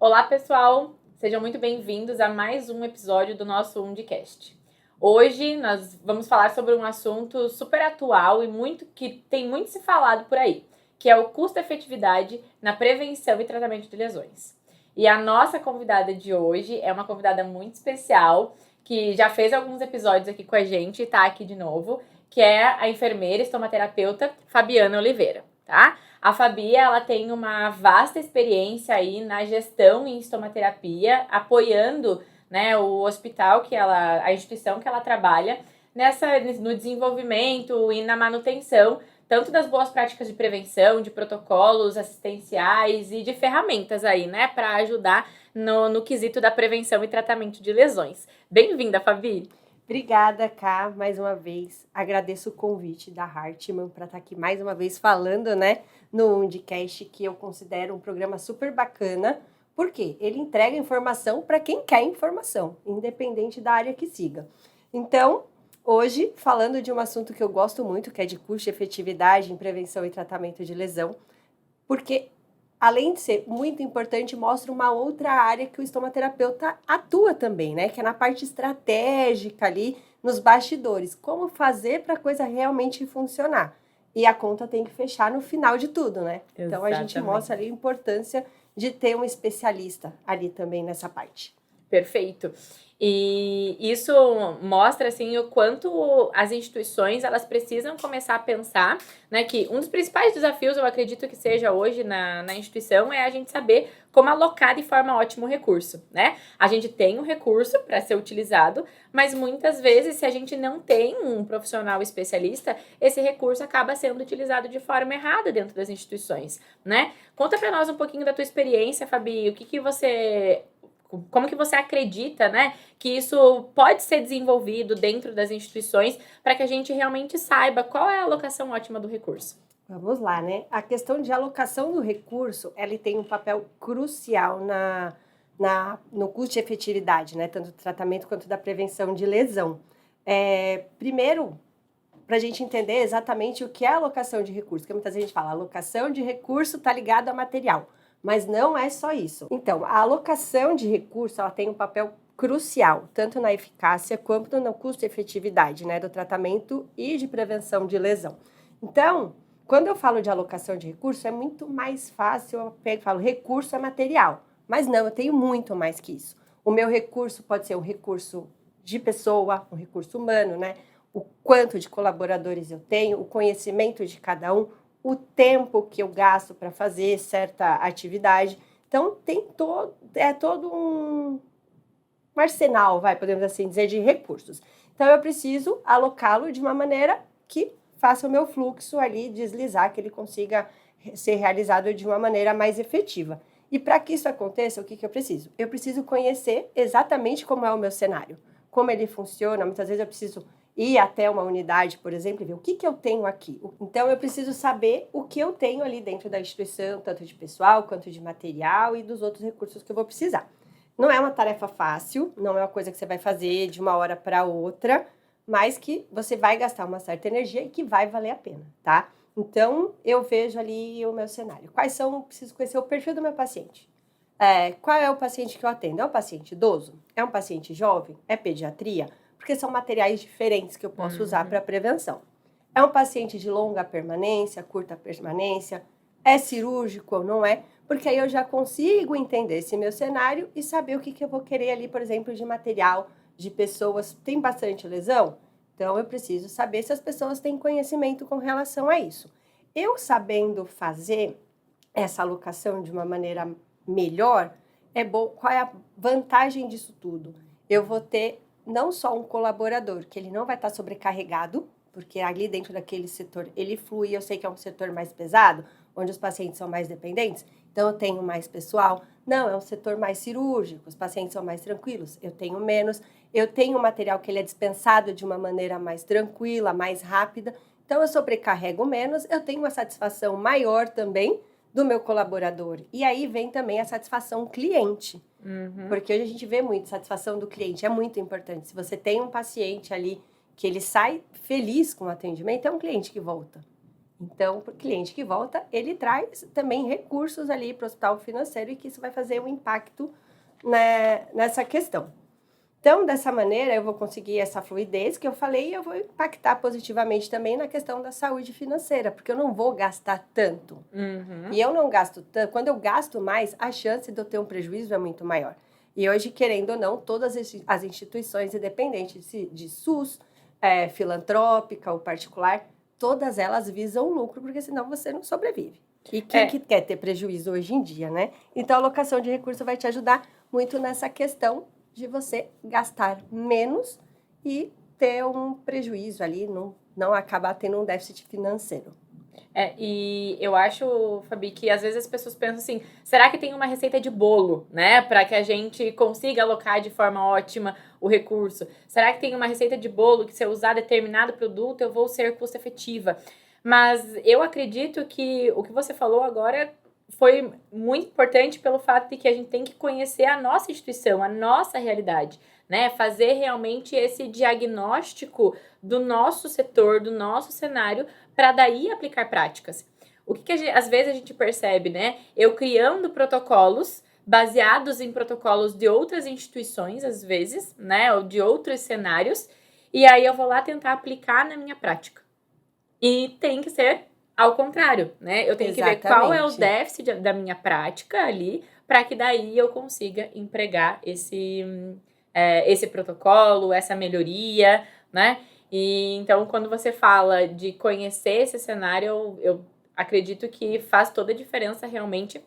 Olá, pessoal! Sejam muito bem-vindos a mais um episódio do nosso Undicast. Hoje nós vamos falar sobre um assunto super atual e que tem muito se falado por aí, que é o custo-efetividade na prevenção e tratamento de lesões. E a nossa convidada de hoje é uma convidada muito especial, que já fez alguns episódios aqui com a gente e está aqui de novo, que é a enfermeira estomaterapeuta Fabiana Oliveira, tá? A Fabi, ela tem uma vasta experiência aí na gestão em estomaterapia, apoiando, né, o hospital a instituição que ela trabalha no desenvolvimento e na manutenção, tanto das boas práticas de prevenção, de protocolos assistenciais e de ferramentas aí, né, para ajudar no quesito da prevenção e tratamento de lesões. Bem-vinda, Fabi! Obrigada, Ká, mais uma vez. Agradeço o convite da Hartmann para estar aqui mais uma vez falando, né, no Undicast, que eu considero um programa super bacana, porque ele entrega informação para quem quer informação, independente da área que siga. Então, hoje, falando de um assunto que eu gosto muito, que é de custo e efetividade em prevenção e tratamento de lesão, porque além de ser muito importante, mostra uma outra área que o estomaterapeuta atua também, né? Que é na parte estratégica ali, nos bastidores. Como fazer para a coisa realmente funcionar. E a conta tem que fechar no final de tudo, né? Exatamente. Então, a gente mostra ali a importância de ter um especialista ali também nessa parte. Perfeito. E isso mostra, assim, o quanto as instituições, elas precisam começar a pensar, né, que um dos principais desafios, eu acredito que seja hoje na instituição, é a gente saber como alocar de forma ótima o recurso, né? A gente tem um recurso para ser utilizado, mas muitas vezes, se a gente não tem um profissional especialista, esse recurso acaba sendo utilizado de forma errada dentro das instituições, né? Conta para nós um pouquinho da tua experiência, Fabi, como que você acredita, né, que isso pode ser desenvolvido dentro das instituições para que a gente realmente saiba qual é a alocação ótima do recurso? Vamos lá, né? A questão de alocação do recurso, ele tem um papel crucial no custo de efetividade, né? Tanto do tratamento quanto da prevenção de lesão. Primeiro, para a gente entender exatamente o que é alocação de recurso, porque muitas vezes a gente fala, alocação de recurso está ligado a material, mas não é só isso. Então, a alocação de recurso, ela tem um papel crucial, tanto na eficácia quanto no custo-efetividade, né, do tratamento e de prevenção de lesão. Então, quando eu falo de alocação de recurso, é muito mais fácil, eu pego e falo, recurso é material, mas não, eu tenho muito mais que isso. O meu recurso pode ser um recurso de pessoa, um recurso humano, né, o quanto de colaboradores eu tenho, o conhecimento de cada um, o tempo que eu gasto para fazer certa atividade. Então, tem todo um arsenal, podemos assim dizer, de recursos. Então, eu preciso alocá-lo de uma maneira que faça o meu fluxo ali deslizar, que ele consiga ser realizado de uma maneira mais efetiva. E para que isso aconteça, o que eu preciso? Eu preciso conhecer exatamente como é o meu cenário, como ele funciona. Muitas vezes eu preciso ir até uma unidade, por exemplo, e ver o que eu tenho aqui. Então, eu preciso saber o que eu tenho ali dentro da instituição, tanto de pessoal, quanto de material e dos outros recursos que eu vou precisar. Não é uma tarefa fácil, não é uma coisa que você vai fazer de uma hora para outra, mas que você vai gastar uma certa energia e que vai valer a pena, tá? Então, eu vejo ali o meu cenário. Preciso conhecer o perfil do meu paciente. Qual é o paciente que eu atendo? É um paciente idoso? É um paciente jovem? É pediatria? Porque são materiais diferentes que eu posso usar para prevenção. É um paciente de longa permanência, curta permanência? É cirúrgico ou não é? Porque aí eu já consigo entender esse meu cenário e saber o que eu vou querer ali, por exemplo, de material, de pessoas. Tem bastante lesão? Então, eu preciso saber se as pessoas têm conhecimento com relação a isso. Eu sabendo fazer essa alocação de uma maneira melhor, é bom. Qual é a vantagem disso tudo? Eu vou ter não só um colaborador, que ele não vai estar sobrecarregado, porque ali dentro daquele setor ele flui, eu sei que é um setor mais pesado, onde os pacientes são mais dependentes, então eu tenho mais pessoal. Não, é um setor mais cirúrgico, os pacientes são mais tranquilos, eu tenho menos, eu tenho um material que ele é dispensado de uma maneira mais tranquila, mais rápida, então eu sobrecarrego menos, eu tenho uma satisfação maior também do meu colaborador. E aí vem também a satisfação cliente. Porque hoje a gente vê muito, satisfação do cliente é muito importante. Se você tem um paciente ali que ele sai feliz com o atendimento, é um cliente que volta. Então, para o cliente que volta, ele traz também recursos ali para o hospital financeiro e que isso vai fazer um impacto, né, nessa questão. Então, dessa maneira, eu vou conseguir essa fluidez que eu falei e eu vou impactar positivamente também na questão da saúde financeira, porque eu não vou gastar tanto. E eu não gasto tanto. Quando eu gasto mais, a chance de eu ter um prejuízo é muito maior. E hoje, querendo ou não, todas as instituições, independentes de SUS, filantrópica ou particular, todas elas visam lucro, porque senão você não sobrevive. E quem que quer ter prejuízo hoje em dia, né? Então, a alocação de recursos vai te ajudar muito nessa questão de você gastar menos e ter um prejuízo ali, não acabar tendo um déficit financeiro. E eu acho, Fabi, que às vezes as pessoas pensam assim, será que tem uma receita de bolo, né? Para que a gente consiga alocar de forma ótima o recurso? Será que tem uma receita de bolo que se eu usar determinado produto eu vou ser custo efetiva? Mas eu acredito que o que você falou agora foi muito importante pelo fato de que a gente tem que conhecer a nossa instituição, a nossa realidade, né? Fazer realmente esse diagnóstico do nosso setor, do nosso cenário, para daí aplicar práticas. O que às vezes a gente percebe, né? Eu criando protocolos baseados em protocolos de outras instituições, às vezes, né? Ou de outros cenários, e aí eu vou lá tentar aplicar na minha prática. E tem que ser ao contrário, né? Eu tenho que ver qual é o déficit da minha prática ali, para que daí eu consiga empregar esse protocolo, essa melhoria, né? E então, quando você fala de conhecer esse cenário, eu acredito que faz toda a diferença realmente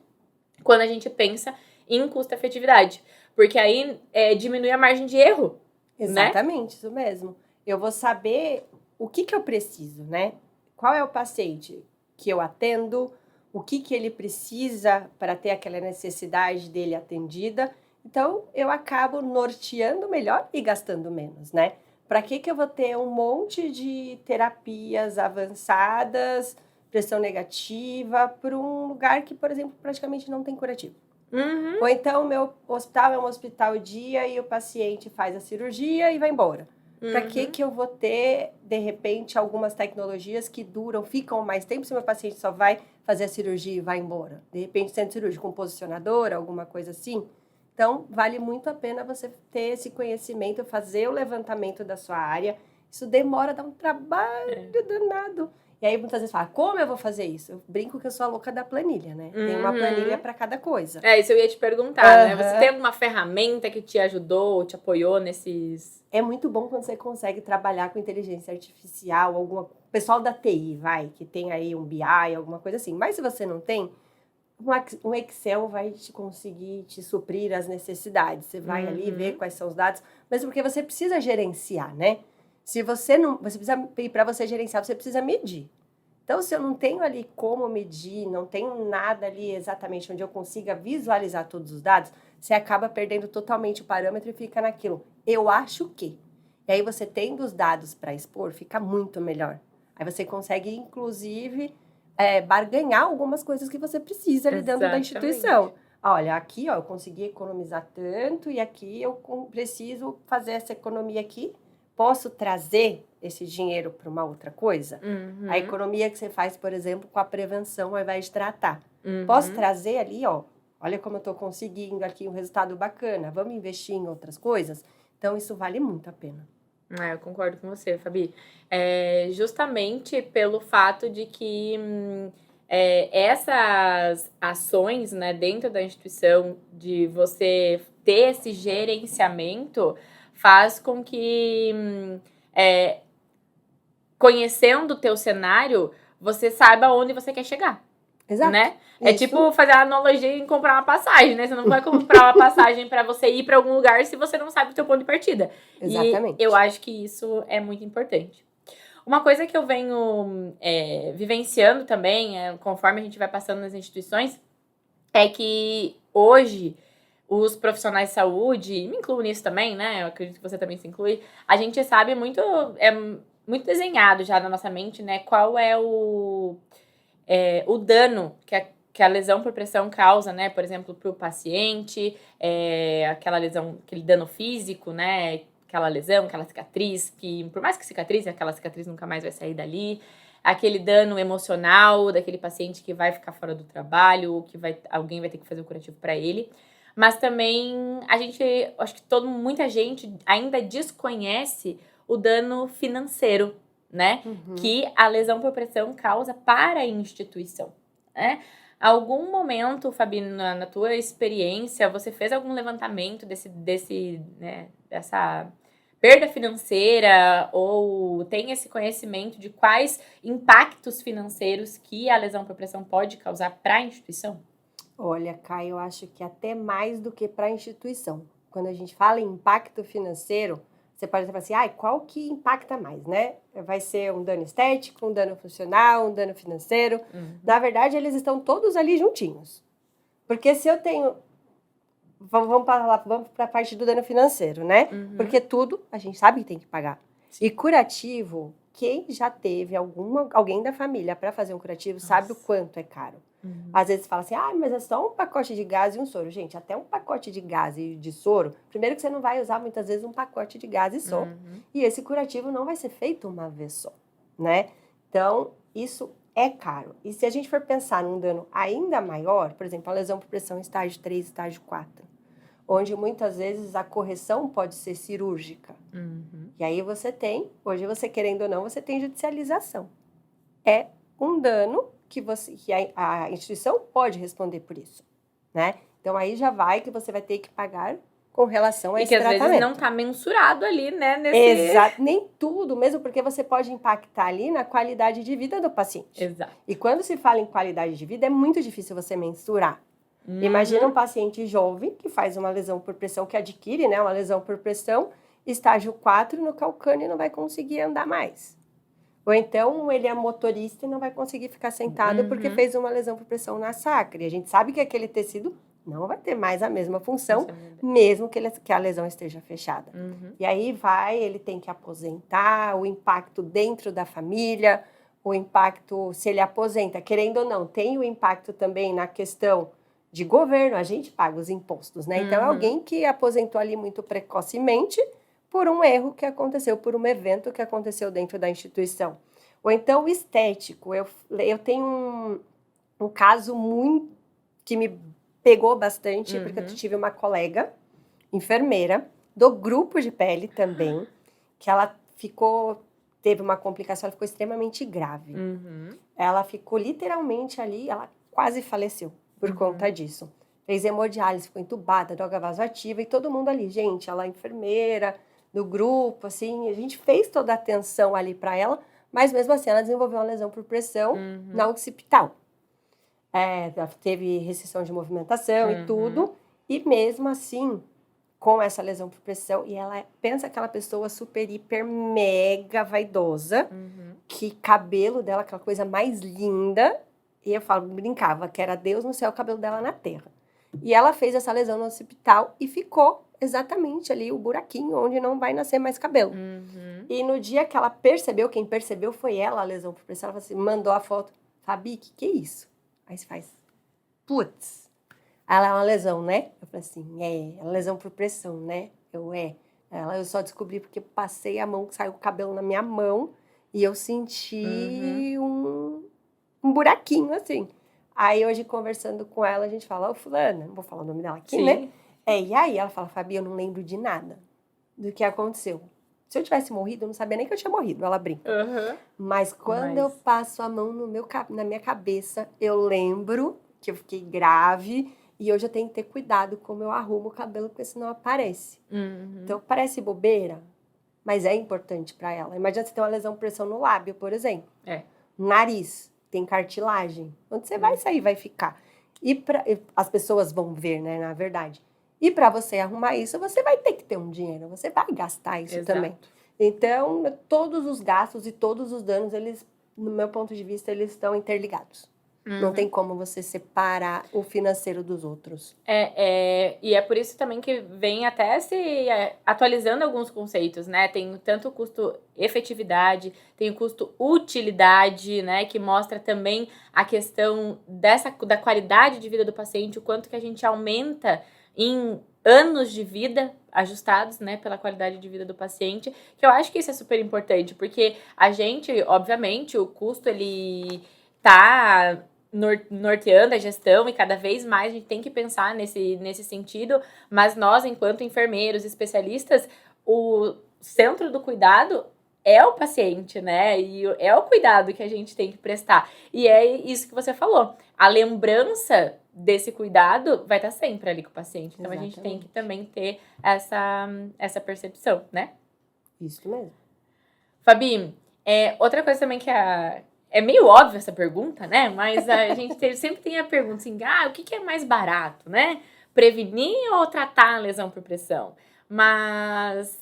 quando a gente pensa em custo-efetividade. Porque aí diminui a margem de erro. Exatamente, né? Isso mesmo. Eu vou saber o que eu preciso, né? Qual é o paciente que eu atendo, o que ele precisa para ter aquela necessidade dele atendida. Então, eu acabo norteando melhor e gastando menos, né? Para que eu vou ter um monte de terapias avançadas, pressão negativa, para um lugar que, por exemplo, praticamente não tem curativo? Uhum. Ou então, o meu hospital é um hospital dia e o paciente faz a cirurgia e vai embora. Para que eu vou ter, de repente, algumas tecnologias que duram, ficam mais tempo se o meu paciente só vai fazer a cirurgia e vai embora? De repente, centro cirúrgico, um posicionador, alguma coisa assim. Então, vale muito a pena você ter esse conhecimento, fazer o levantamento da sua área. Isso demora, dá um trabalho danado. E aí, muitas vezes, fala, como eu vou fazer isso? Eu brinco que eu sou a louca da planilha, né? Tem uma planilha para cada coisa. Isso eu ia te perguntar, né? Você tem alguma ferramenta que te ajudou, te apoiou nesses... É muito bom quando você consegue trabalhar com inteligência artificial, pessoal da TI, que tem aí um BI, alguma coisa assim. Mas se você não tem, um Excel vai conseguir te suprir as necessidades. Você vai ali ver quais são os dados, mas porque você precisa gerenciar, né? Se você não, para você gerenciar, você precisa medir. Então, se eu não tenho ali como medir, não tenho nada ali exatamente onde eu consiga visualizar todos os dados, você acaba perdendo totalmente o parâmetro e fica naquilo. Eu acho que. E aí, você tendo os dados para expor, fica muito melhor. Aí você consegue, inclusive, barganhar algumas coisas que você precisa ali dentro da instituição. Olha, aqui eu consegui economizar tanto e aqui eu preciso fazer essa economia aqui. Posso trazer esse dinheiro para uma outra coisa? A economia que você faz, por exemplo, com a prevenção ao invés de tratar. Posso trazer ali, olha como eu estou conseguindo aqui um resultado bacana, vamos investir em outras coisas? Então, isso vale muito a pena. Eu concordo com você, Fabi. Justamente pelo fato de que essas ações, né, dentro da instituição, de você ter esse gerenciamento, faz com que, conhecendo o teu cenário, você saiba onde você quer chegar. Exato. Né? É tipo fazer a analogia em comprar uma passagem, né? Você não vai comprar uma passagem para você ir para algum lugar se você não sabe o teu ponto de partida. Exatamente. E eu acho que isso é muito importante. Uma coisa que eu venho vivenciando também, conforme a gente vai passando nas instituições, é que hoje os profissionais de saúde, me incluo nisso também, né? Eu acredito que você também se inclui, a gente sabe muito, muito desenhado já na nossa mente, né? Qual é o dano que a lesão por pressão causa, né? Por exemplo, para o paciente, aquela lesão, aquele dano físico, né? Aquela lesão, aquela cicatriz, que por mais que cicatrize, aquela cicatriz nunca mais vai sair dali. aquele dano emocional daquele paciente que vai ficar fora do trabalho, ou que alguém vai ter que fazer o curativo para ele. Mas também acho que muita gente ainda desconhece o dano financeiro, né? Que a lesão por pressão causa para a instituição, né? Algum momento, Fabi, na tua experiência, você fez algum levantamento dessa perda financeira, ou tem esse conhecimento de quais impactos financeiros que a lesão por pressão pode causar para a instituição? Olha, Caio, eu acho que até mais do que para a instituição. Quando a gente fala em impacto financeiro, você pode falar assim, qual que impacta mais, né? Vai ser um dano estético, um dano funcional, um dano financeiro. Na verdade, eles estão todos ali juntinhos. Porque se eu tenho... Vamos para a parte do dano financeiro, né? Porque tudo a gente sabe que tem que pagar. Sim. E curativo, quem já teve alguém da família para fazer um curativo sabe o quanto é caro. Às vezes fala assim, mas é só um pacote de gás e um soro. Gente, até um pacote de gás e de soro, primeiro que você não vai usar muitas vezes um pacote de gás e só. E esse curativo não vai ser feito uma vez só, né? Então, isso é caro. E se a gente for pensar num dano ainda maior, por exemplo, a lesão por pressão estágio 3, estágio 4, onde muitas vezes a correção pode ser cirúrgica. E aí hoje você querendo ou não, você tem judicialização. É um dano que a instituição pode responder por isso, né? Então, aí já vai que você vai ter que pagar com relação a esse tratamento. E que às vezes não está mensurado ali, né? Exato, nem tudo, mesmo porque você pode impactar ali na qualidade de vida do paciente. Exato. E quando se fala em qualidade de vida, é muito difícil você mensurar. Imagina um paciente jovem que faz uma lesão por pressão, que adquire, né, uma lesão por pressão, estágio 4 no calcâneo e não vai conseguir andar mais. Ou então ele é motorista e não vai conseguir ficar sentado porque fez uma lesão por pressão na sacra. E a gente sabe que aquele tecido não vai ter mais a mesma função, mesmo que a lesão esteja fechada. E aí ele tem que aposentar, o impacto dentro da família, o impacto, se ele aposenta, querendo ou não, tem o impacto também na questão de governo, a gente paga os impostos, né? Então, é alguém que aposentou ali muito precocemente por um erro que aconteceu, por um evento que aconteceu dentro da instituição. Ou então, o estético. Eu tenho um caso muito que me pegou bastante, porque eu tive uma colega, enfermeira, do grupo de pele também, que ela teve uma complicação, ela ficou extremamente grave. Ela ficou literalmente ali, ela quase faleceu por conta disso. Fez hemodiálise, ficou entubada, droga vasoativa, e todo mundo ali, gente, ela é enfermeira, do grupo, assim, a gente fez toda a atenção ali para ela, mas mesmo assim ela desenvolveu uma lesão por pressão na occipital. Teve restrição de movimentação e tudo, e mesmo assim, com essa lesão por pressão, e ela pensa aquela pessoa super, hiper, mega vaidosa, que cabelo dela, aquela coisa mais linda, e eu brincava que era Deus no céu, o cabelo dela na terra. E ela fez essa lesão no hospital e ficou exatamente ali o buraquinho onde não vai nascer mais cabelo. E no dia que ela percebeu, quem percebeu foi ela, a lesão por pressão, ela mandou a foto. Fabi, que é isso? Aí você faz, putz, ela é uma lesão, né? Eu falei assim, é lesão por pressão, né? Eu só descobri porque passei a mão, que saiu o cabelo na minha mão e eu senti um buraquinho, assim. Aí, hoje, conversando com ela, a gente fala, fulana, não vou falar o nome dela aqui, né? E aí, ela fala, Fabi, eu não lembro de nada do que aconteceu. Se eu tivesse morrido, eu não sabia nem que eu tinha morrido, ela brinca. Mas quando eu passo a mão na minha cabeça, eu lembro que eu fiquei grave e hoje eu tenho que ter cuidado como eu arrumo o cabelo, porque senão aparece. Então, parece bobeira, mas é importante para ela. Imagina você ter uma lesão por pressão no lábio, por exemplo. Nariz. Tem cartilagem. Onde você vai sair, vai ficar. As pessoas vão ver, né, na verdade. E para você arrumar isso, você vai ter que ter um dinheiro. Você vai gastar isso também. Então, todos os gastos e todos os danos, eles, no meu ponto de vista, eles estão interligados. Não tem como você separar o financeiro dos outros. E é por isso também que vem até se atualizando alguns conceitos, né? Tem tanto o custo efetividade, tem o custo utilidade, né? Que mostra também a questão da qualidade de vida do paciente, o quanto que a gente aumenta em anos de vida ajustados, né, pela qualidade de vida do paciente, que eu acho que isso é super importante, porque a gente, obviamente, o custo, ele tá norteando a gestão e cada vez mais a gente tem que pensar nesse sentido, mas nós, enquanto enfermeiros, especialistas, o centro do cuidado é o paciente, né? E é o cuidado que a gente tem que prestar. E é isso que você falou. A lembrança desse cuidado vai estar sempre ali com o paciente. Então, a gente tem que também ter essa percepção, né? Isso mesmo. Fabi, outra coisa também que é meio óbvia essa pergunta, né? Mas a gente sempre tem a pergunta assim, o que é mais barato, né? Prevenir ou tratar a lesão por pressão? Mas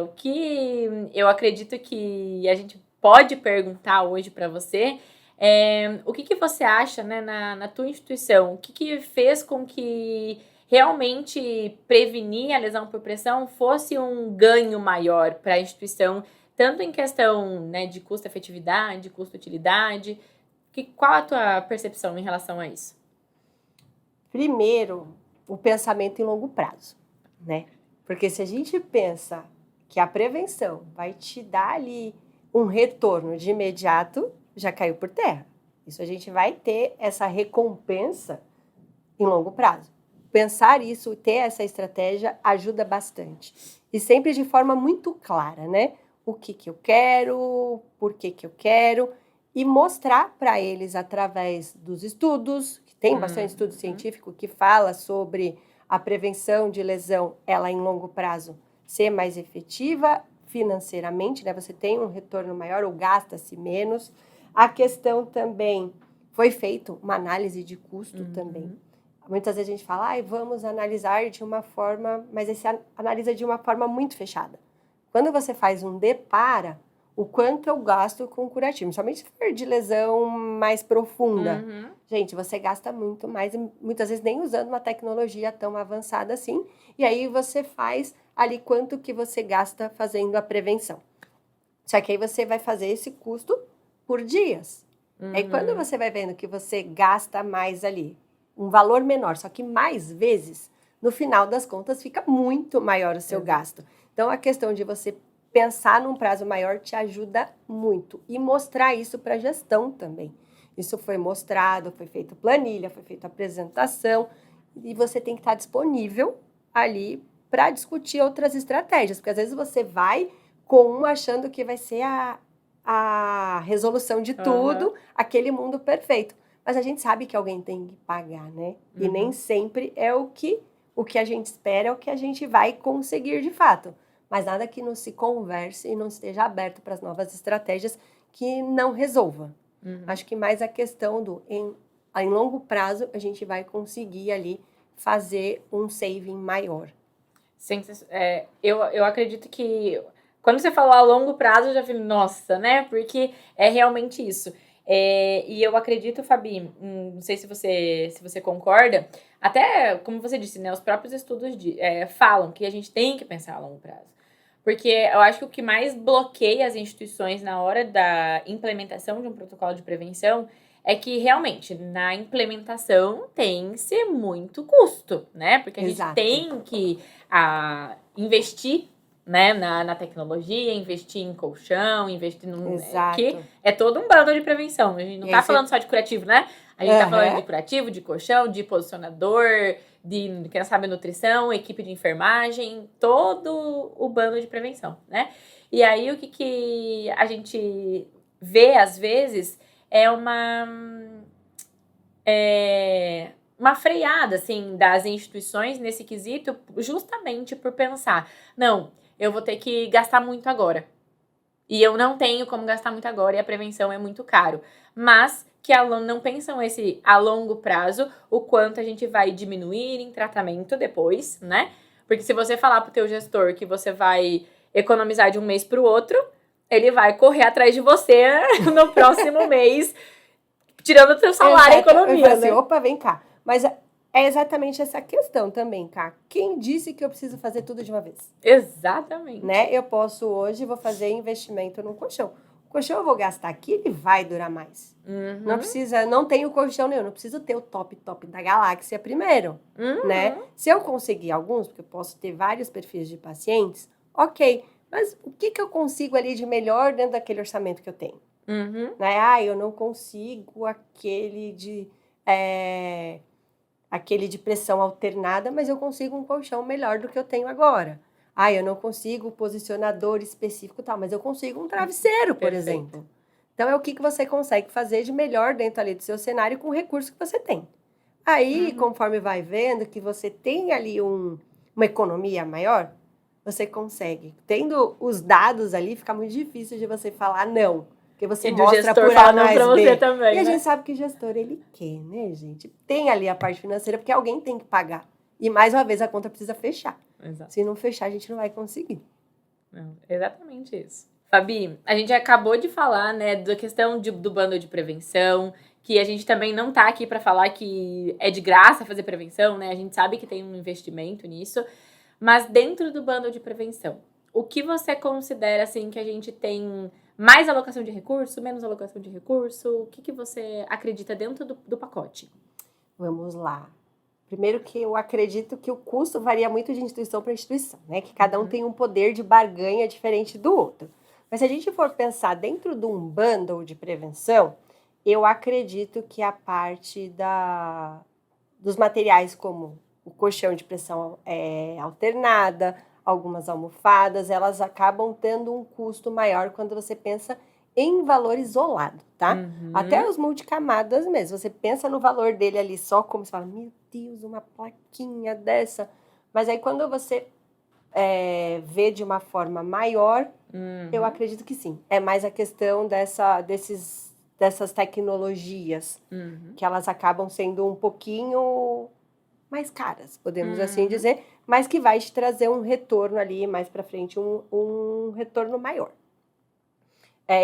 o que eu acredito que a gente pode perguntar hoje para você o que você acha, né, na tua instituição? O que fez com que realmente prevenir a lesão por pressão fosse um ganho maior para a instituição, tanto em questão, né, de custo-efetividade, custo-utilidade? Qual a tua percepção em relação a isso? Primeiro, o pensamento em longo prazo, né? Porque se a gente pensa que a prevenção vai te dar ali um retorno de imediato, já caiu por terra. Isso a gente vai ter essa recompensa em longo prazo. Pensar isso, ter essa estratégia ajuda bastante. E sempre de forma muito clara, né? O que eu quero, por que eu quero, e mostrar para eles através dos estudos, que tem bastante estudo científico que fala sobre a prevenção de lesão, ela em longo prazo, ser mais efetiva financeiramente, né? Você tem um retorno maior ou gasta-se menos. A questão também, foi feita uma análise de custo também. Muitas vezes a gente fala, vamos analisar de uma forma, mas esse analisa de uma forma muito fechada. Quando você faz um depara, o quanto eu gasto com curativo, somente se for de lesão mais profunda. Gente, você gasta muito mais, muitas vezes nem usando uma tecnologia tão avançada assim, e aí você faz ali quanto que você gasta fazendo a prevenção. Só que aí você vai fazer esse custo por dias. Aí quando você vai vendo que você gasta mais ali, um valor menor, só que mais vezes, no final das contas fica muito maior o seu gasto. Então, a questão de você pensar num prazo maior te ajuda muito. E mostrar isso para a gestão também. Isso foi mostrado, foi feita planilha, foi feita apresentação, e você tem que estar disponível ali para discutir outras estratégias, porque às vezes você vai com um achando que vai ser a resolução de tudo, aquele mundo perfeito. Mas a gente sabe que alguém tem que pagar, né? E nem sempre é o que a gente espera, é o que a gente vai conseguir de fato. Mas nada que não se converse e não esteja aberto para as novas estratégias que não resolva. Acho que mais a questão em longo prazo, a gente vai conseguir ali fazer um saving maior. Eu acredito que quando você falou a longo prazo, eu já falei, nossa, né? Porque é realmente isso. E eu acredito, Fabi, não sei se você concorda, até como você disse, né? Os próprios estudos falam que a gente tem que pensar a longo prazo. Porque eu acho que o que mais bloqueia as instituições na hora da implementação de um protocolo de prevenção é que, realmente, na implementação tem-se muito custo, né? Porque a gente tem que investir, né, na tecnologia, investir em colchão, investir no... que é todo um bando de prevenção. A gente não tá falando só de curativo, né? A gente tá falando de curativo, de colchão, de posicionador, de, quem sabe, nutrição, equipe de enfermagem, todo o bando de prevenção, né? E aí, o que a gente vê, às vezes, é uma freada, assim, das instituições nesse quesito, justamente por pensar, não, eu vou ter que gastar muito agora. E eu não tenho como gastar muito agora e a prevenção é muito caro. Mas que não pensam a longo prazo o quanto a gente vai diminuir em tratamento depois, né? Porque se você falar pro teu gestor que você vai economizar de um mês pro outro, ele vai correr atrás de você no próximo mês, tirando o teu salário e economia, assim, opa, vem cá. Mas é exatamente essa questão também, Cá. Quem disse que eu preciso fazer tudo de uma vez? Exatamente. Né? Eu posso hoje, vou fazer investimento no colchão. O colchão eu vou gastar aqui, ele vai durar mais. Não precisa, não tenho colchão nenhum, não preciso ter o top da galáxia primeiro, né? Se eu conseguir alguns, porque eu posso ter vários perfis de pacientes, ok, mas o que eu consigo ali de melhor dentro daquele orçamento que eu tenho? Né? Eu não consigo aquele de pressão alternada, mas eu consigo um colchão melhor do que eu tenho agora. Eu não consigo posicionador específico e tal, mas eu consigo um travesseiro, por exemplo. Então, é o que você consegue fazer de melhor dentro ali do seu cenário com o recurso que você tem. Aí, conforme vai vendo que você tem ali uma economia maior, você consegue. Tendo os dados ali, fica muito difícil de você falar não. Porque você mostra por A mais pra B. Você também, e a gente sabe que o gestor, ele quer, né, gente? Tem ali a parte financeira, porque alguém tem que pagar. E, mais uma vez, a conta precisa fechar. Exato. Se não fechar, a gente não vai conseguir. Não, exatamente isso. Fabi, a gente acabou de falar, né, da questão do bundle de prevenção, que a gente também não tá aqui para falar que é de graça fazer prevenção, né? A gente sabe que tem um investimento nisso, mas dentro do bundle de prevenção, o que você considera, assim, que a gente tem mais alocação de recurso, menos alocação de recurso? O que você acredita dentro do pacote? Vamos lá. Primeiro que eu acredito que o custo varia muito de instituição para instituição, né? Que cada um tem um poder de barganha diferente do outro. Mas se a gente for pensar dentro de um bundle de prevenção, eu acredito que a parte dos materiais como o colchão de pressão alternada, algumas almofadas, elas acabam tendo um custo maior quando você pensa em valor isolado, tá? Até os multicamadas mesmo. Você pensa no valor dele ali só como você fala, meu Deus, uma plaquinha dessa. Mas aí quando você vê de uma forma maior, eu acredito que sim. É mais a questão dessas tecnologias, que elas acabam sendo um pouquinho mais caras, podemos assim dizer, mas que vai te trazer um retorno ali mais para frente, um retorno maior.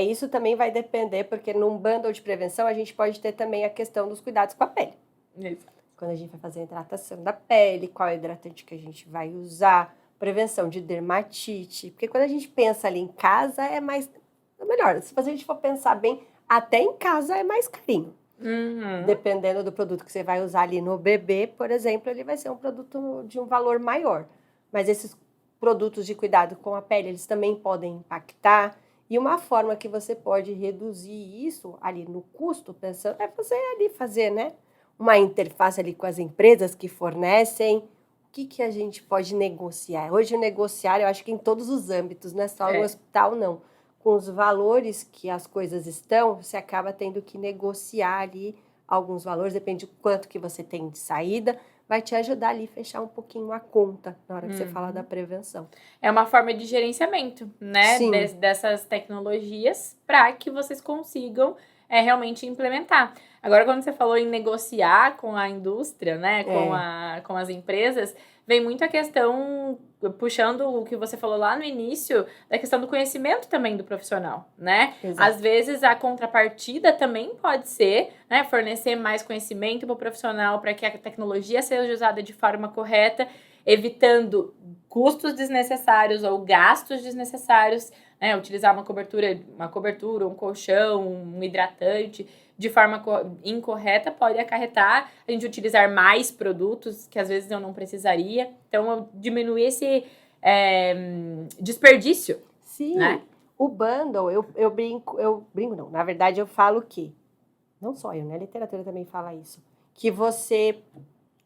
Isso também vai depender, porque num bundle de prevenção a gente pode ter também a questão dos cuidados com a pele. Exato. Quando a gente vai fazer a hidratação da pele, qual é o hidratante que a gente vai usar, prevenção de dermatite, porque quando a gente pensa ali em casa é melhor. Se a gente for pensar bem, até em casa é mais carinho. Dependendo do produto que você vai usar ali no bebê, por exemplo, ele vai ser um produto de um valor maior. Mas esses produtos de cuidado com a pele, eles também podem impactar. E uma forma que você pode reduzir isso ali no custo, pensando, é você ali fazer, né? Uma interface ali com as empresas que fornecem. O que a gente pode negociar? Hoje, negociar, eu acho que em todos os âmbitos, não é só no hospital, não. Com os valores que as coisas estão, você acaba tendo que negociar ali alguns valores, depende do quanto que você tem de saída, vai te ajudar ali a fechar um pouquinho a conta na hora que você fala da prevenção. É uma forma de gerenciamento, né? Sim. Dessas tecnologias para que vocês consigam realmente implementar. Agora, quando você falou em negociar com a indústria, né? Com as empresas, vem muito a questão, puxando o que você falou lá no início, da questão do conhecimento também do profissional, né? Exato. Às vezes, a contrapartida também pode ser, né? Fornecer mais conhecimento para o profissional para que a tecnologia seja usada de forma correta, evitando custos desnecessários ou gastos desnecessários, né? Utilizar uma cobertura, um colchão, um hidratante de forma incorreta pode acarretar a gente utilizar mais produtos que às vezes eu não precisaria. Então, diminuir esse desperdício. Sim, né? O bundle, eu brinco não, na verdade eu falo que, não só eu, né? A literatura também fala isso, que você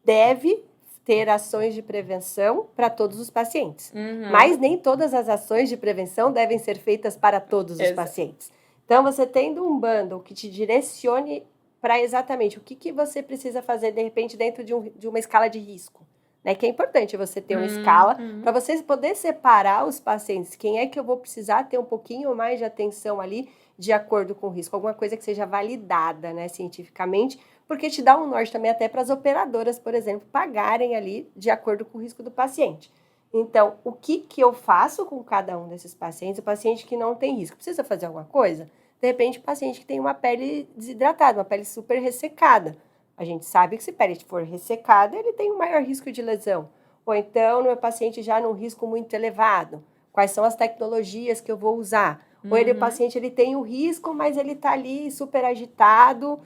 deve ter ações de prevenção para todos os pacientes. Mas nem todas as ações de prevenção devem ser feitas para todos os pacientes. Então, você tendo um bundle que te direcione para exatamente o que você precisa fazer, de repente, dentro de uma escala de risco. Né? Que é importante você ter uma escala para você poder separar os pacientes. Quem é que eu vou precisar ter um pouquinho mais de atenção ali de acordo com o risco? Alguma coisa que seja validada, né, cientificamente, porque te dá um norte também até para as operadoras, por exemplo, pagarem ali de acordo com o risco do paciente. Então, o que eu faço com cada um desses pacientes? O paciente que não tem risco, precisa fazer alguma coisa? De repente, o paciente que tem uma pele desidratada, uma pele super ressecada. A gente sabe que se a pele for ressecada, ele tem um maior risco de lesão. Ou então, no meu paciente já num risco muito elevado. Quais são as tecnologias que eu vou usar? Ou o paciente ele tem o risco, mas ele tá ali super agitado,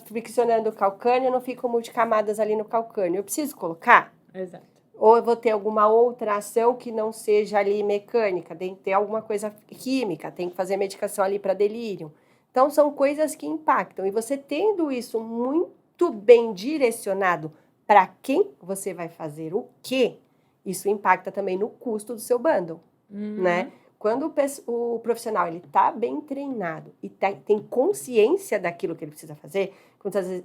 friccionando o calcânio, não ficam multicamadas ali no calcânio. Eu preciso colocar? Exato. Ou eu vou ter alguma outra ação que não seja ali mecânica, tem que ter alguma coisa química, tem que fazer medicação ali para delírio. Então, são coisas que impactam. E você tendo isso muito bem direcionado para quem você vai fazer o quê, isso impacta também no custo do seu bundle, né? Quando o profissional ele tá bem treinado e tem consciência daquilo que ele precisa fazer,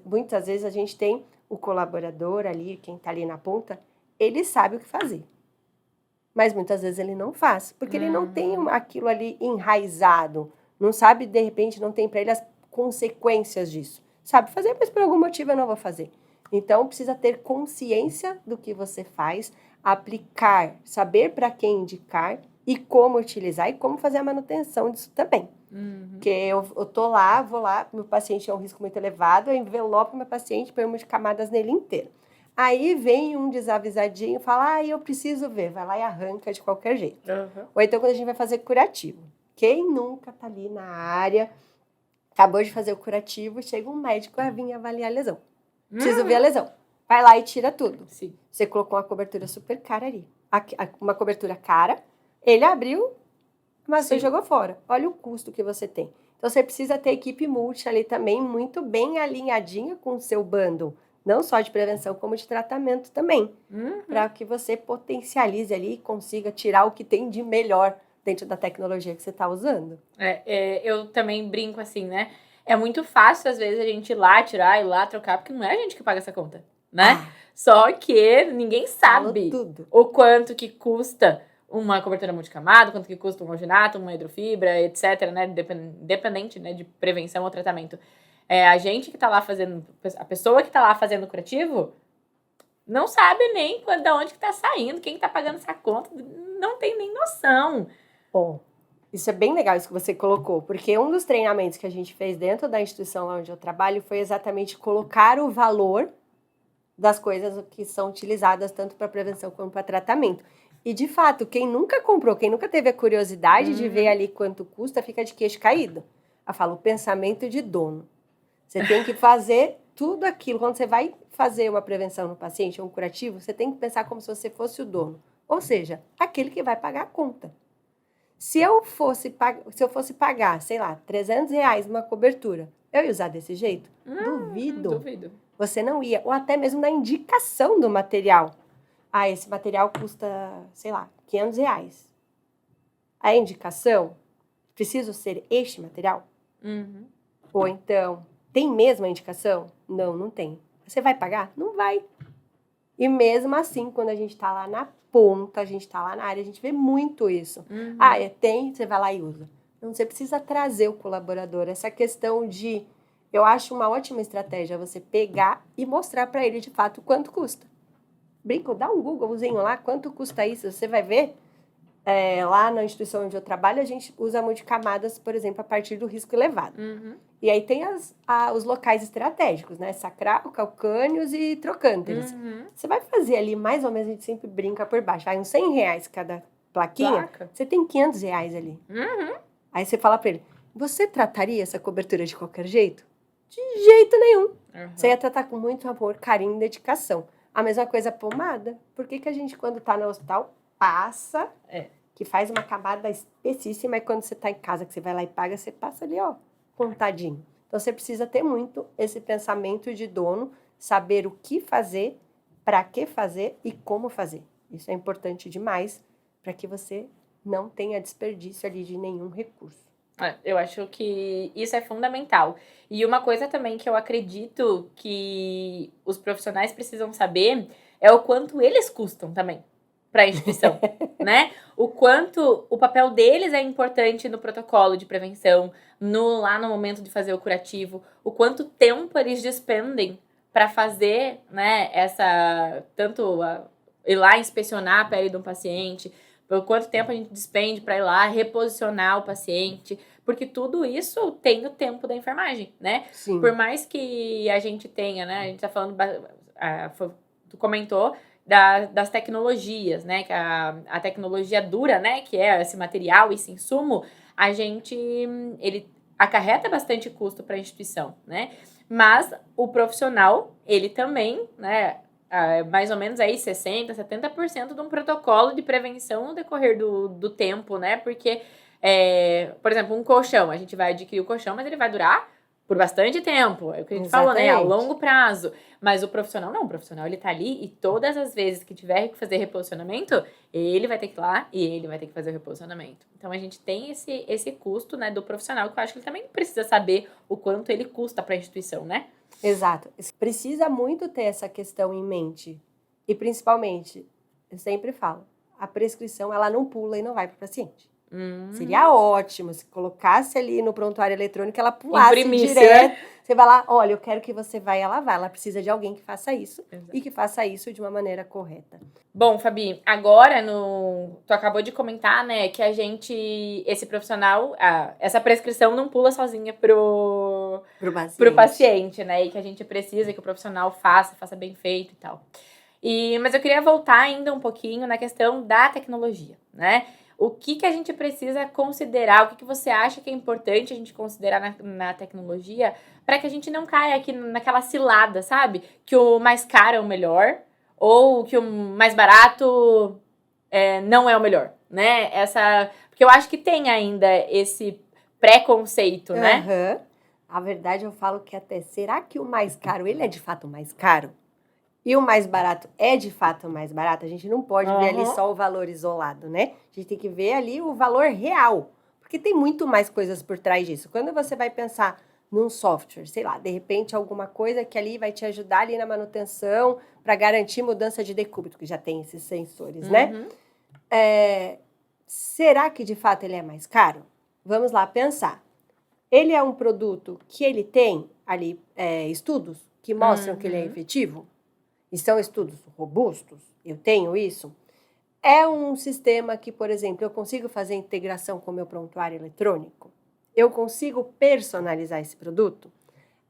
muitas vezes a gente tem o colaborador ali, quem tá ali na ponta, ele sabe o que fazer. Mas muitas vezes ele não faz, porque ele não tem aquilo ali enraizado, não sabe, de repente, não tem para ele as consequências disso. Sabe fazer, mas por algum motivo eu não vou fazer. Então, precisa ter consciência do que você faz, aplicar, saber para quem indicar e como utilizar e como fazer a manutenção disso também. Porque eu tô lá, vou lá, meu paciente é um risco muito elevado, eu envelopo meu paciente, ponho de camadas nele inteiro. Aí vem um desavisadinho e fala, eu preciso ver, vai lá e arranca de qualquer jeito. Ou então quando a gente vai fazer curativo. Quem nunca tá ali na área, acabou de fazer o curativo, chega um médico a vir avaliar a lesão. Preciso ver a lesão. Vai lá e tira tudo. Sim. Você colocou uma cobertura super cara ali. Uma cobertura cara, ele abriu, mas você jogou fora. Olha o custo que você tem. Então, você precisa ter equipe multi ali também, muito bem alinhadinha com o seu bundle. Não só de prevenção, como de tratamento também. Para que você potencialize ali e consiga tirar o que tem de melhor dentro da tecnologia que você está usando. Eu também brinco assim, né? É muito fácil, às vezes, a gente ir lá tirar, ir lá trocar, porque não é a gente que paga essa conta, né? Só que ninguém sabe o quanto que custa uma cobertura multicamada, quanto que custa um alginato, uma hidrofibra, etc, né? Independente, né, de prevenção ou tratamento. A gente que tá lá fazendo, a pessoa que tá lá fazendo o curativo, não sabe nem de onde que tá saindo, quem tá pagando essa conta, não tem nem noção. Isso é bem legal isso que você colocou, porque um dos treinamentos que a gente fez dentro da instituição lá onde eu trabalho foi exatamente colocar o valor das coisas que são utilizadas tanto para prevenção como para tratamento. E, de fato, quem nunca comprou, quem nunca teve a curiosidade de ver ali quanto custa, fica de queixo caído. Eu falo, o pensamento de dono. Você tem que fazer tudo aquilo. Quando você vai fazer uma prevenção no paciente, um curativo, você tem que pensar como se você fosse o dono. Ou seja, aquele que vai pagar a conta. Se eu fosse pagar, sei lá, R$300 numa cobertura, eu ia usar desse jeito? Duvido. Você não ia. Ou até mesmo na indicação do material. Esse material custa, sei lá, R$500. A indicação, preciso ser este material? Ou então, tem mesmo a indicação? Não tem. Você vai pagar? Não vai. E mesmo assim, quando a gente tá lá na ponta, a gente tá lá na área, a gente vê muito isso. Tem, você vai lá e usa. Então, você precisa trazer o colaborador. Essa questão de... Eu acho uma ótima estratégia você pegar e mostrar para ele, de fato, quanto custa. Brinco, dá um Googlezinho lá, quanto custa isso? Você vai ver, lá na instituição onde eu trabalho, a gente usa multicamadas, por exemplo, a partir do risco elevado. E aí tem os locais estratégicos, né? Sacral, calcâneos e trocânteres. Você vai fazer ali, mais ou menos, a gente sempre brinca por baixo, vai uns R$100 cada plaquinha, você tem R$500 ali. Aí você fala pra ele, você trataria essa cobertura de qualquer jeito? De jeito nenhum. Você ia tratar com muito amor, carinho e dedicação. A mesma coisa a pomada. Por que a gente, quando tá no hospital, passa, que faz uma camada específica, e quando você tá em casa, que você vai lá e paga, você passa ali, contadinho. Então, você precisa ter muito esse pensamento de dono, saber o que fazer, para que fazer e como fazer. Isso é importante demais para que você não tenha desperdício ali de nenhum recurso. Eu acho que isso é fundamental. E uma coisa também que eu acredito que os profissionais precisam saber é o quanto eles custam também para a instituição, né? O quanto o papel deles é importante no protocolo de prevenção, lá no momento de fazer o curativo, o quanto tempo eles despendem para fazer, né, ir lá inspecionar a pele de um paciente, por quanto tempo a gente despende para ir lá reposicionar o paciente, porque tudo isso tem o tempo da enfermagem, né? Sim. Por mais que a gente tenha, né, a gente tá falando, tu comentou das tecnologias, né, que a tecnologia dura, né, que é esse material, esse insumo, ele acarreta bastante custo para a instituição, né? Mas o profissional, ele também, né, mais ou menos aí 60%, 70% de um protocolo de prevenção no decorrer do tempo, né? Porque, por exemplo, um colchão, a gente vai adquirir o colchão, mas ele vai durar por bastante tempo. É o que a gente falou, né? A longo prazo. Mas o profissional não. O profissional, ele tá ali e todas as vezes que tiver que fazer reposicionamento, ele vai ter que ir lá e ele vai ter que fazer o reposicionamento. Então, a gente tem esse custo, né, do profissional, que eu acho que ele também precisa saber o quanto ele custa para a instituição, né? Exato. Precisa muito ter essa questão em mente. E, principalmente, eu sempre falo, a prescrição, ela não pula e não vai para o paciente. Seria ótimo se colocasse ali no prontuário eletrônico, ela pulasse direto. Você vai lá, olha, eu quero que você vá, ela vai. Ela precisa de alguém que faça isso. Exato. E que faça isso de uma maneira correta. Bom, Fabi, agora tu acabou de comentar, né, que esse profissional, essa prescrição não pula sozinha pro paciente, né, e que a gente precisa que o profissional faça bem feito e tal. Mas eu queria voltar ainda um pouquinho na questão da tecnologia, né? O que a gente precisa considerar, o que você acha que é importante a gente considerar na tecnologia para que a gente não caia aqui naquela cilada, sabe? Que o mais caro é o melhor ou que o mais barato não é o melhor, né? Porque eu acho que tem ainda esse preconceito, né? A verdade, eu falo que até, será que o mais caro, ele é de fato mais caro? E o mais barato é de fato mais barato? A gente não pode ver ali só o valor isolado, né? A gente tem que ver ali o valor real, porque tem muito mais coisas por trás disso. Quando você vai pensar num software, sei lá, de repente alguma coisa que ali vai te ajudar ali na manutenção para garantir mudança de decúbito, que já tem esses sensores, né? Será que de fato ele é mais caro? Vamos lá pensar. Ele é um produto que ele tem ali estudos que mostram que ele é efetivo? E são estudos robustos, eu tenho isso. É um sistema que, por exemplo, eu consigo fazer integração com o meu prontuário eletrônico? Eu consigo personalizar esse produto?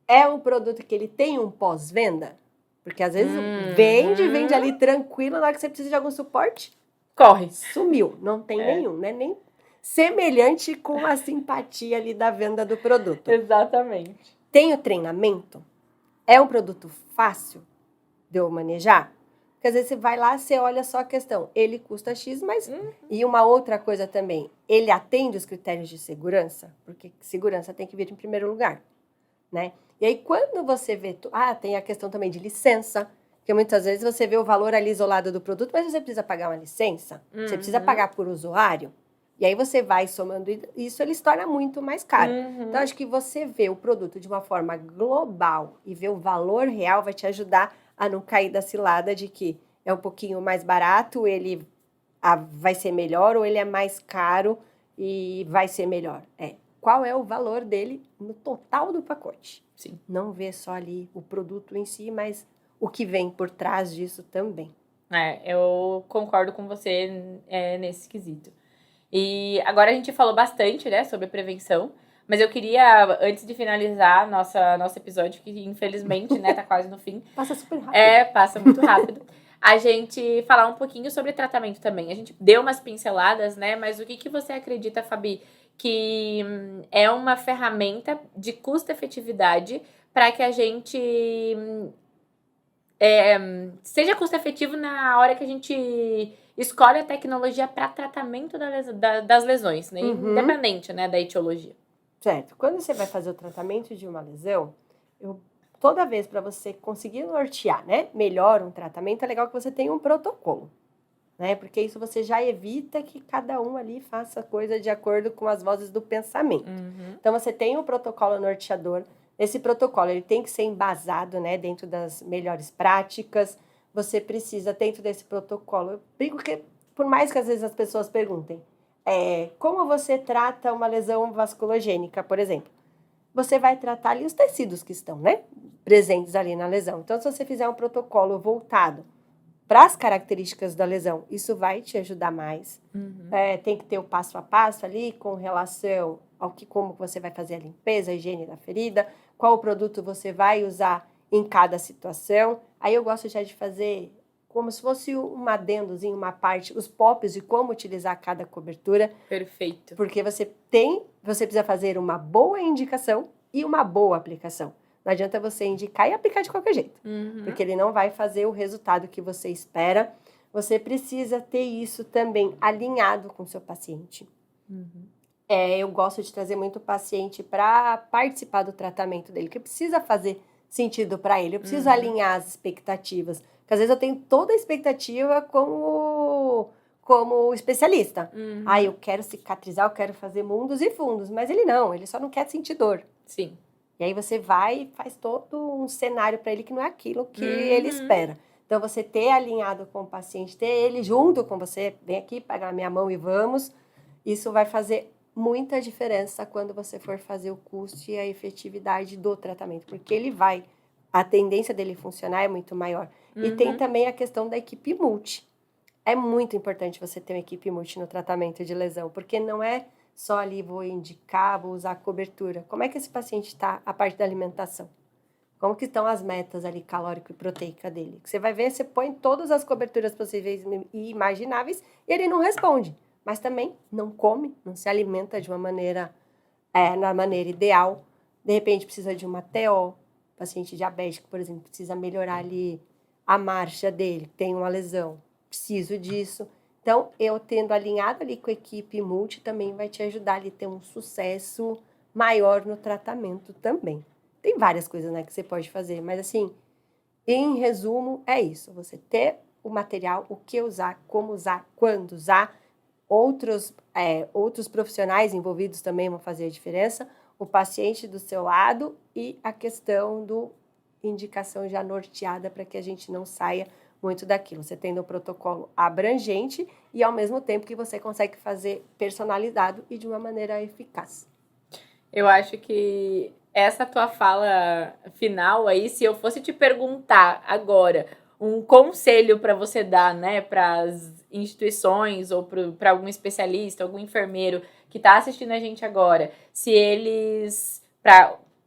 É um produto que ele tem um pós-venda? Porque às vezes vende ali tranquilo, na hora que você precisa de algum suporte, corre. Sumiu, não tem nenhum, né? Nem semelhante com a simpatia ali da venda do produto. Exatamente. Tem o treinamento? É um produto fácil de eu manejar? Porque às vezes você vai lá, você olha só a questão, ele custa X, mas... E uma outra coisa também, ele atende os critérios de segurança? Porque segurança tem que vir em primeiro lugar, né? E aí quando você vê... tem a questão também de licença, porque muitas vezes você vê o valor ali isolado do produto, mas você precisa pagar uma licença, você precisa pagar por usuário, e aí você vai somando isso, ele se torna muito mais caro. Então, acho que você vê o produto de uma forma global e ver o valor real vai te ajudar a não cair da cilada de que é um pouquinho mais barato, ele vai ser melhor, ou ele é mais caro e vai ser melhor. Qual é o valor dele no total do pacote? Sim. Não ver só ali o produto em si, mas o que vem por trás disso também. Eu concordo com você nesse quesito. E agora a gente falou bastante, né, sobre prevenção, mas eu queria, antes de finalizar nosso episódio, que infelizmente, né, tá quase no fim. Passa super rápido. Passa muito rápido. A gente falar um pouquinho sobre tratamento também. A gente deu umas pinceladas, né, mas o que você acredita, Fabi, que é uma ferramenta de custo-efetividade para que a gente seja custo-efetivo na hora que a gente escolhe a tecnologia para tratamento das lesões, né? Independente, né, da etiologia. Certo. Quando você vai fazer o tratamento de uma lesão, toda vez para você conseguir nortear, né, melhor um tratamento, é legal que você tenha um protocolo, né? Porque isso você já evita que cada um ali faça coisa de acordo com as vozes do pensamento. Então, você tem um protocolo norteador. Esse protocolo ele tem que ser embasado, né, dentro das melhores práticas. Você precisa, dentro desse protocolo, eu digo que, por mais que às vezes as pessoas perguntem, como você trata uma lesão vasculogênica, por exemplo? Você vai tratar ali os tecidos que estão, né, presentes ali na lesão. Então, se você fizer um protocolo voltado para as características da lesão, isso vai te ajudar mais. Tem que ter o passo a passo ali com relação ao como você vai fazer a limpeza, a higiene da ferida, qual produto você vai usar em cada situação. Aí eu gosto já de fazer como se fosse um adendozinho, uma parte, os POPs de como utilizar cada cobertura. Perfeito. Porque você precisa fazer uma boa indicação e uma boa aplicação. Não adianta você indicar e aplicar de qualquer jeito, porque ele não vai fazer o resultado que você espera. Você precisa ter isso também alinhado com o seu paciente. Eu gosto de trazer muito o paciente para participar do tratamento dele, que precisa fazer sentido para ele. Eu preciso alinhar as expectativas. Porque às vezes eu tenho toda a expectativa como especialista. Eu quero cicatrizar, eu quero fazer mundos e fundos. Mas ele só não quer sentir dor. Sim. E aí você vai e faz todo um cenário para ele que não é aquilo que ele espera. Então, você ter alinhado com o paciente, ter ele junto com você, vem aqui, pega na minha mão e vamos, isso vai fazer muita diferença quando você for fazer o custo e a efetividade do tratamento, porque a tendência dele funcionar é muito maior. E tem também a questão da equipe multi. É muito importante você ter uma equipe multi no tratamento de lesão, porque não é só ali vou indicar, vou usar a cobertura. Como é que esse paciente está a parte da alimentação? Como que estão as metas ali calórico e proteica dele? Você vai ver, você põe todas as coberturas possíveis e imagináveis e ele não responde. Mas também não come, não se alimenta de uma maneira, na maneira ideal. De repente precisa de uma TO, paciente diabético, por exemplo, precisa melhorar ali a marcha dele, tem uma lesão, preciso disso. Então, eu tendo alinhado ali com a equipe multi também vai te ajudar ali a ter um sucesso maior no tratamento também. Tem várias coisas, né, que você pode fazer, mas assim, em resumo, é isso. Você ter o material, o que usar, como usar, quando usar. Outros profissionais envolvidos também vão fazer a diferença. O paciente do seu lado e a questão do indicação já norteada para que a gente não saia muito daquilo. Você tendo um protocolo abrangente e ao mesmo tempo que você consegue fazer personalizado e de uma maneira eficaz. Eu acho que essa tua fala final aí, se eu fosse te perguntar agora um conselho para você dar, né, para as instituições ou para algum especialista, algum enfermeiro que está assistindo a gente agora, se eles,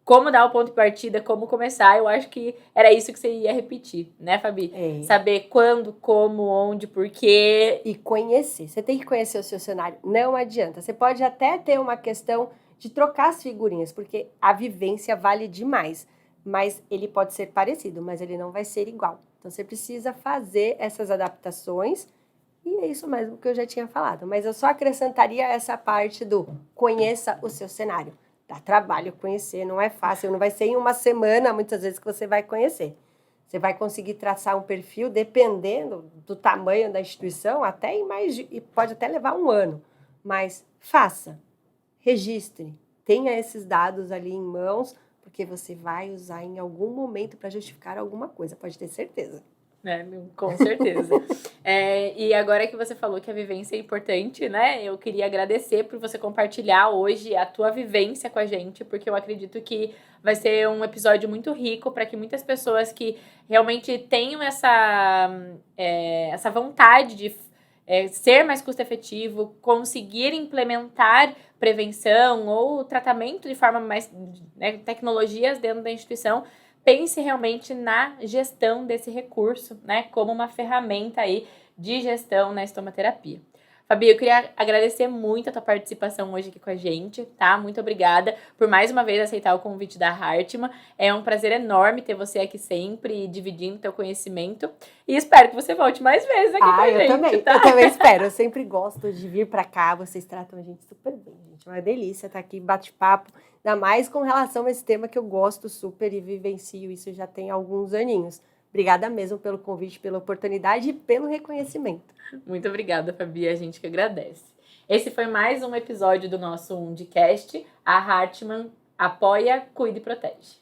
como dar o ponto de partida, como começar, eu acho que era isso que você ia repetir, né, Fabi? Saber quando, como, onde, porquê. E conhecer. Você tem que conhecer o seu cenário. Não adianta. Você pode até ter uma questão de trocar as figurinhas, porque a vivência vale demais. Mas ele pode ser parecido, mas ele não vai ser igual. Então, você precisa fazer essas adaptações. E é isso mesmo que eu já tinha falado. Mas eu só acrescentaria essa parte do conheça o seu cenário. Dá trabalho conhecer, não é fácil. Não vai ser em uma semana, muitas vezes, que você vai conhecer. Você vai conseguir traçar um perfil, dependendo do tamanho da instituição, até e pode até levar 1 ano. Mas faça, registre, tenha esses dados ali em mãos, porque você vai usar em algum momento para justificar alguma coisa, pode ter certeza. Com certeza. E agora que você falou que a vivência é importante, né? Eu queria agradecer por você compartilhar hoje a tua vivência com a gente, porque eu acredito que vai ser um episódio muito rico para que muitas pessoas que realmente tenham essa vontade de ser mais custo-efetivo, conseguir implementar prevenção ou tratamento de forma mais, tecnologias dentro da instituição, pense realmente na gestão desse recurso, né, como uma ferramenta aí de gestão na estomaterapia. Fabi, eu queria agradecer muito a tua participação hoje aqui com a gente, tá? Muito obrigada por mais uma vez aceitar o convite da Hartmann. É um prazer enorme ter você aqui sempre, dividindo teu conhecimento. E espero que você volte mais vezes aqui com a gente, também, tá? Eu também espero. Eu sempre gosto de vir pra cá. Vocês tratam a gente super bem, gente. É uma delícia estar aqui, bate-papo. Ainda mais com relação a esse tema que eu gosto super e vivencio isso já tem alguns aninhos. Obrigada mesmo pelo convite, pela oportunidade e pelo reconhecimento. Muito obrigada, Fabi. A gente que agradece. Esse foi mais um episódio do nosso Undicast. A Hartmann apoia, cuida e protege.